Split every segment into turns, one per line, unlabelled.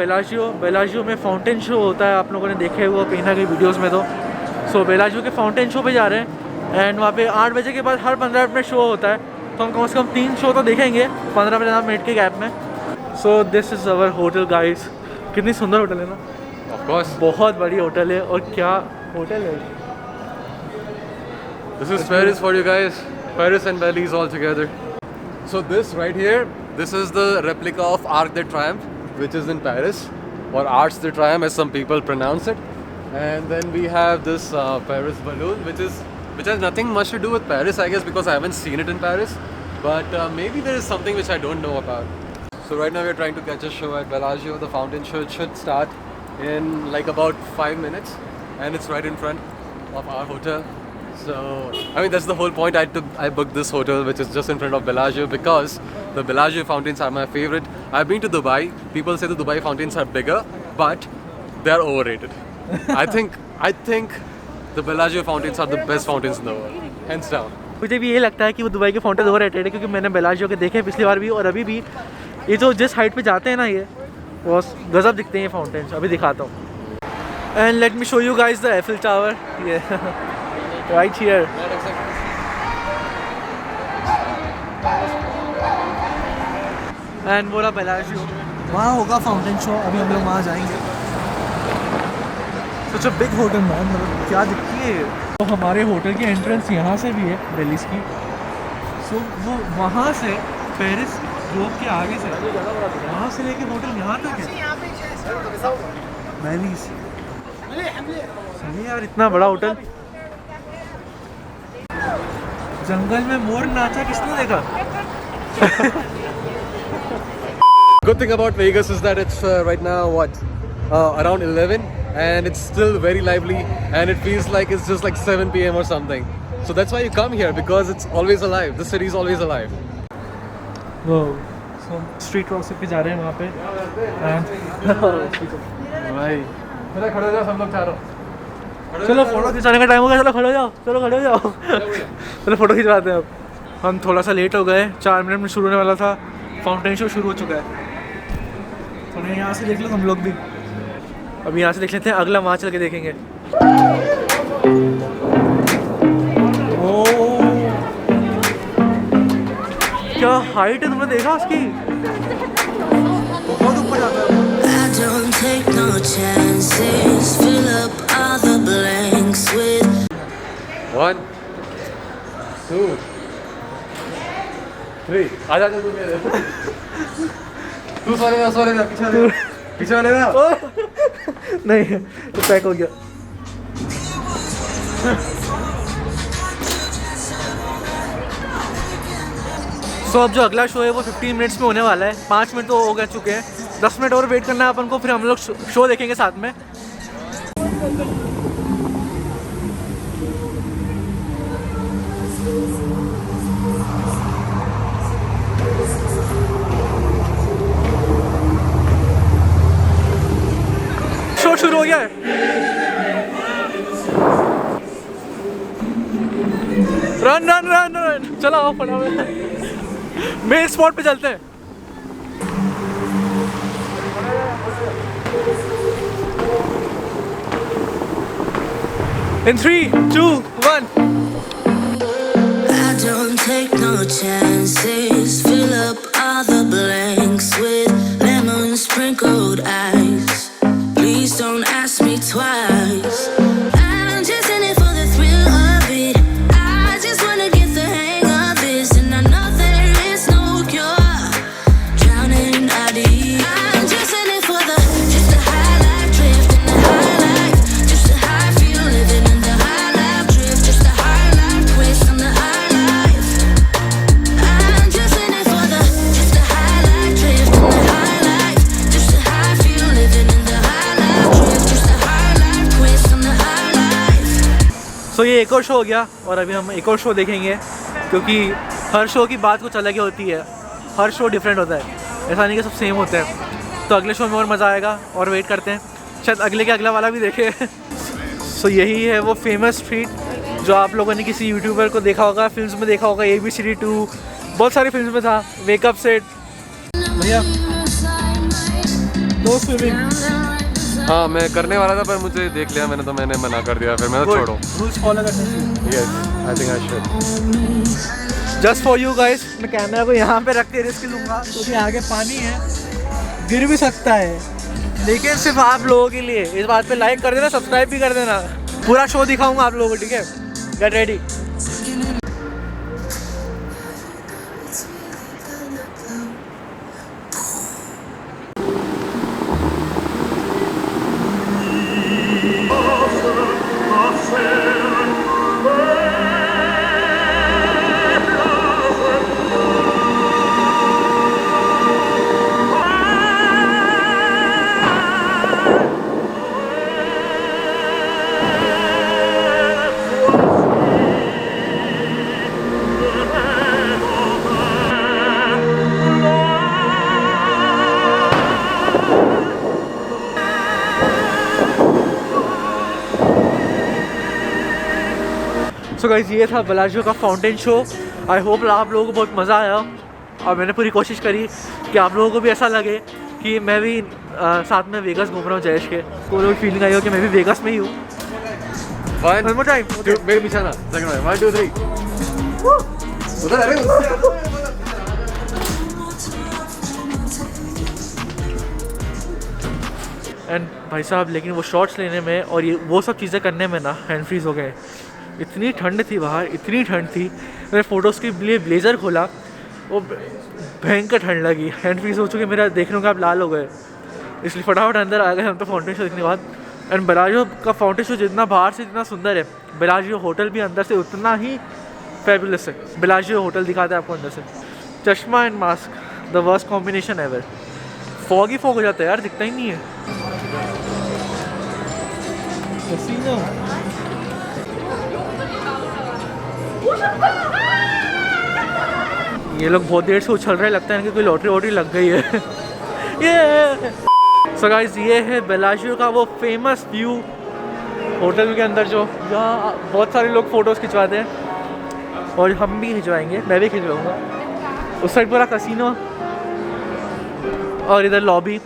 Bellagio में fountain show होता है, आप लोगों ने देखे हुआ कहीं ना कहीं वीडियोस में। तो सो बेलाजियो के फाउंटेन शो पे जा रहे हैं एंड वहाँ पे 8 बजे के बाद हर 15 मिनट में शो होता है, तो हम कम से कम 3 शो तो देखेंगे 15 मिनट के गैप में। So this is our hotel guys. कितनी सुंदर होटल है ना,
ऑफ कोर्स
बहुत बड़ी होटल है। और क्या होटल है,
this is Paris for you guys, Paris and Belize all together. So this right here, this is the replica of Arc de Triomphe which is in Paris, or Arch de Triomphe as some people pronounce it. And then we have this Paris balloon which has nothing much to do with Paris, I guess, because I haven't seen it in Paris, but maybe there is something which I don't know about. So right now we are trying to catch a show at Bellagio. The fountain show should start in like about 5 minutes and it's right in front of our hotel. So I mean that's the whole point. I booked this hotel which is just in front of Bellagio because the Bellagio fountains are my favorite. I've been to Dubai. People say the Dubai fountains are bigger, but they are overrated. I think the Bellagio fountains are the best fountains in the world, hands down.
मुझे भी ये लगता है कि वो Dubai के fountain overrated है, क्योंकि मैंने बेलाजियो के देखे पिछली बार भी और अभी भी। ये जो जिस हाइट पे जाते हैं ना, ये बहुत गजब दिखते हैं ये फाउंटेन्स। अभी दिखाता हूँ। And let me show you guys the Eiffel tower, ये राइट हियर। एंड बोला बेलाजियो, वहाँ होगा फाउंटेन शो। अभी हम लोग वहाँ जाएंगे। सच अ बिग होटल मैन, मतलब क्या दिखती है। तो हमारे होटल की एंट्रेंस यहाँ से भी है बेलीज की। सो वो वहाँ से पेरिस रोड के आगे से, वहाँ से लेके होटल यहाँ तक है बेलीज। सही यार, इतना बड़ा होटल। जंगल में मोर नाचा किसने देखा?
Good thing about Vegas is that it's right now around 11 and it's still very lively and it feels like it's just like 7 p.m. or something. So that's why you come here, because it's always alive. The city is always alive.
वो street walk से पे जा रहे हैं वहाँ पे।
भाई चलो खड़े हो जाओ सब लोग चारों।
चलो फोटो खिंचाने का टाइम हो गया, चलो खड़े हो जाओ, चलो खड़े हो जाओ। चलो फोटो खिंचवाते हैं अब। हम थोड़ा सा लेट हो गए, 4 मिनट में शुरू होने वाला था। फाउंटेन शो शुरू हो चुका है। थोड़ा यहाँ से देख लो हम लोग भी। अभी यहाँ से देख लेते हैं, अगला वहाँ चल के देखेंगे। ओह क्या हाइट है, तुमने देखा उसकी? बहुत ऊपर जाता है।
Don't take no chances, fill up all the blanks with
1 2 3 आजा तू मेरे। तू सॉरी ना पीछे वाले ना।
नहीं तो पैक हो गया। सो अब जो अगला शो है वो 15 मिनट्स में होने वाला है। 5 मिनट तो हो गए चुके हैं, 10 मिनट और वेट करना है अपन को, फिर हम लोग शो देखेंगे साथ में। शो शुरू हो गया है। रन चलो आओ फटाफट मेन स्पॉट पे चलते हैं। In 3, 2, 1.
I don't take no chances, fill up all the blanks with lemon sprinkled ice. Please don't ask me twice. I'm just in it for the thrill of it. I just wanna get the hang of this, and I know there is no cure. Drowning out deep. I'm just in it for the high life drift in the high life, just the high feel living in the high life drift, just the high life twist on the high life. I'm just in it for the high life drift in the high life, just the high feel living in the high life drift, just the high life twist on the high life.
सो ये एक और show हो गया और अभी हम एक और शो देखेंगे, क्योंकि हर शो की बात कुछ अलग ही होती है। हर शो डिफरेंट होता है, ऐसा नहीं कि सब सेम होते हैं। तो अगले शो में और मज़ा आएगा और वेट करते हैं, शायद अगले के अगला वाला भी देखे। सो यही है वो फेमस स्ट्रीट जो आप लोगों ने किसी यूट्यूबर को देखा होगा, फिल्म्स में देखा होगा। ABCD 2 बहुत सारी फिल्म्स में था, वेकअप सेट। भैया नो स्विमिंग।
हाँ मैं करने वाला था पर मुझे देख लिया मैंने तो मैंने मना कर दिया फिर मैं तो छोड़ो।
रूल्स फॉलो करते हैं।
Yes I think I should.
Just for you guys, मैं कैमरा को यहाँ पे रख के रिस्क लूँगा क्योंकि आगे पानी है, गिर भी सकता है, लेकिन सिर्फ आप लोगों के लिए। इस बात पे लाइक कर देना, सब्सक्राइब भी कर देना। पूरा शो दिखाऊंगा आप लोगों को, ठीक है? Get ready. सो गाइस ये था बेलाजियो का फाउंटेन शो। आई होप आप लोगों को बहुत मज़ा आया और मैंने पूरी कोशिश करी कि आप लोगों को भी ऐसा लगे कि मैं भी साथ में वेगस घूम रहा हूँ जयेश के। को लोग फीलिंग आई हो कि मैं भी वेगस में ही हूँ।
One
more time.
मेरे पीछे ना सेकंड में 1 2 3 उधर अरे
एंड भाई साहब लेकिन वो शॉट्स लेने में और ये वो सब चीज़ें करने में ना हैंड फ्रीज हो गए। इतनी ठंड थी बाहर, इतनी ठंड थी, मैंने फ़ोटोज़ के लिए ब्लेज़र खोला, वो भयंकर ठंड लगी। हैंड फ्रीज हो चुके, मेरा देखने को आप लाल हो गए, इसलिए फटाफट अंदर आ गए हम तो फाउंटेन शो देखने के बाद। एंड बेलाजियो का फाउंटेन शो जितना बाहर से जितना सुंदर है, बेलाजियो होटल भी अंदर से उतना ही फेबुलस है। बेलाजियो होटल दिखाता है आपको अंदर से। चश्मा and mask, the worst combination ever. Fog he fog हो जाता है यार, दिखता ही नहीं है। ये लोग बहुत देर से उछल रहे, लगता है कि कोई लॉटरी वॉटरी लग गई है। ये सो गाइस ये है बेलाजियो का वो फेमस व्यू होटल के अंदर, जो यहाँ बहुत सारे लोग फ़ोटोज़ खिंचवाते हैं और हम भी खिंचवाएंगे, मैं भी खिंचवाऊँगा। उस साइड पूरा कसिनो और इधर लॉबी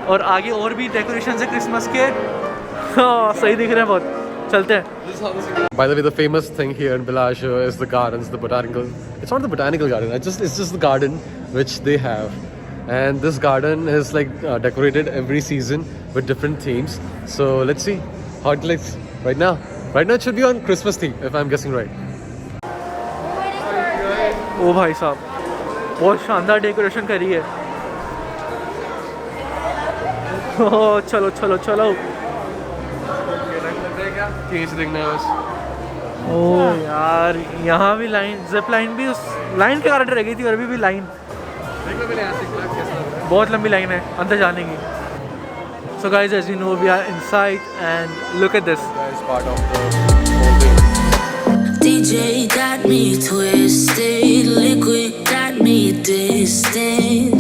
और आगे और भी डेकोरेशन है क्रिसमस के। हाँ सही दिख रहे हैं बहुत, चलते हैं।
By the way, the famous thing here in Bellagio is the gardens, the botanical. It's not the botanical garden. It's just the garden which they have, and this garden is like decorated every season with different themes. So let's see how it looks right now. Right now it should be on Christmas theme, if I'm guessing right.
ओ भाई साहब बहुत शानदार decoration करी है। ओ चलो चलो चलो।
देखना है बस।
ओ यार यहाँ भी लाइन, जिप लाइन भी उस लाइन के कारण रह गई थी और अभी भी लाइन, बहुत लंबी लाइन है अंदर जाने की। So guys as you know we are inside and look at this.
Part of the whole thing.
DJ got me twisted, liquid got me distant.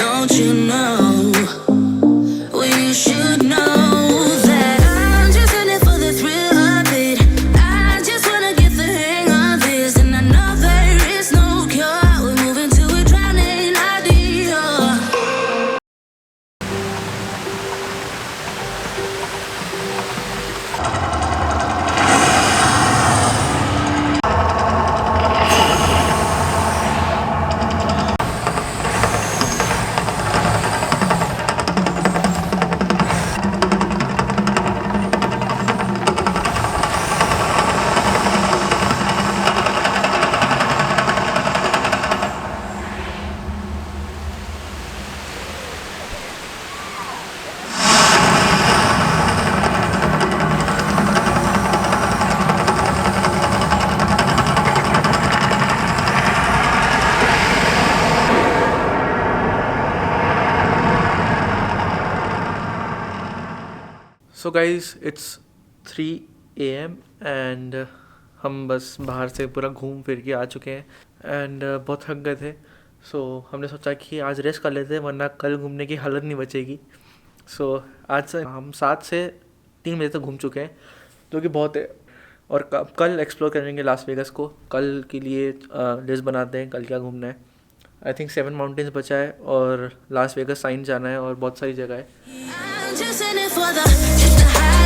Don't you know? Well, you should know that I'm just in it for the thrill of it. I just wanna get the hang of this, and I know there is no cure. We're moving to a drowning idea.
So guys it's 3 AM and हम बस बाहर से पूरा घूम फिर के आ चुके हैं एंड बहुत थक गए थे। सो हमने सोचा कि आज रेस्ट कर लेते हैं वरना कल घूमने की हालत नहीं बचेगी। सो आज से हम 7 से 3 बजे तक घूम चुके हैं जो कि बहुत है, और कल एक्सप्लोर करेंगे लास वेगस को। कल के लिए लिस्ट बनाते हैं कल क्या घूमना है। आई थिंक 7 माउंटेन्स बचा है और लास वेगास साइन जाना है और बहुत सारी जगह है।
I'm just in it for the high.